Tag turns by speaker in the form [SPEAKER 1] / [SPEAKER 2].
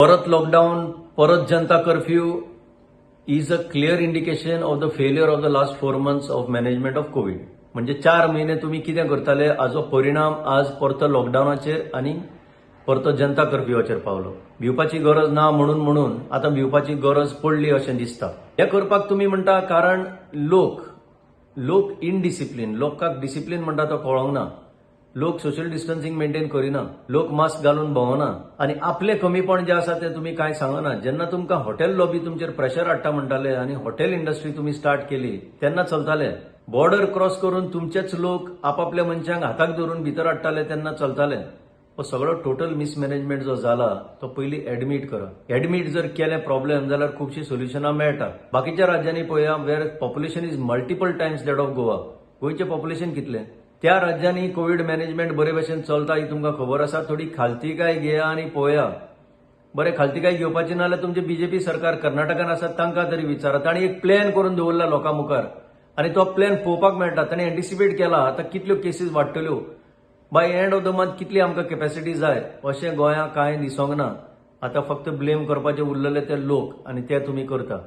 [SPEAKER 1] परत लॉकडाऊन, परत जनता curfew is a clear indication of the failure of the last 4 months of management of COVID. म्हणजे 4 महिने तुम्ही कितें करताले हाजो परिणाम आज परतो लॉकडाऊनाचेर आणि परतो जनता कर्फ्यूवाचेर पावलो. भिवपाची गरज ना म्हणून आता भिवपाची गरज पडली अशें दिसता. हे करपाक तुम्ही म्हणटा कारण लोक इनडिसिप्लिन, लोकांक डिसिप्लिन म्हणटा तो कळोंक ना. लोक सोशल डिस्टन्सिंग मेंटेन करिना, लोक मास्क घालून भोंवना आणि आपले कमीपण जे आसा ते तुम्ही काय सांगना. जेन्ना तुमकां हॉटेल लॉबी तुमचेर प्रेशर हाडटा म्हणटाले आणि हॉटेल इंडस्ट्री तुम्ही स्टार्ट केली तेन्ना चलताले. बॉर्डर क्रॉस करून तुमचेच लोक आपापल्या मनशांक हाताक धरून भितर हाडटाले तेन्ना चलताले. हो सगळो टोटल मिसमॅनेजमेंट जो जाला तो पयली एडमिट करा. एडमिट जर केले प्रॉब्लेम जाल्यार खूबशी सोल्युशनां मेळटा. बाकीच्या राज्यांनी पळया वेर population is multiple times that of Goa. गोंयचें पॉप्युलेशन कितलें? त्या राज्यांनी कोविड मॅनेजमेंट बरे भशेन चलता ही तुमकां खबर आसा. थोडी खालतीकाय घेया आणि पळया. बरें खालतीकाय घेवपाची ना जाल्यार तुमचे बीजेपी सरकार कर्नाटकान आसा तांकां तरी विचारा. तांणी एक प्लॅन करून दवरला लोकां मुखार आणि तो प्लॅन पळोवपाक मेळटा. तांणी एंटिसिपेट केला आतां कितल्यो केसीस वाडटल्यो, by end of the month कितली आमकां कॅपॅसिटी जाय अशें गोंयांक कांय दिसोंक ना. आतां फक्त ब्लेम करपाचे उरलेले ते लोक आणि ते तुमी करता.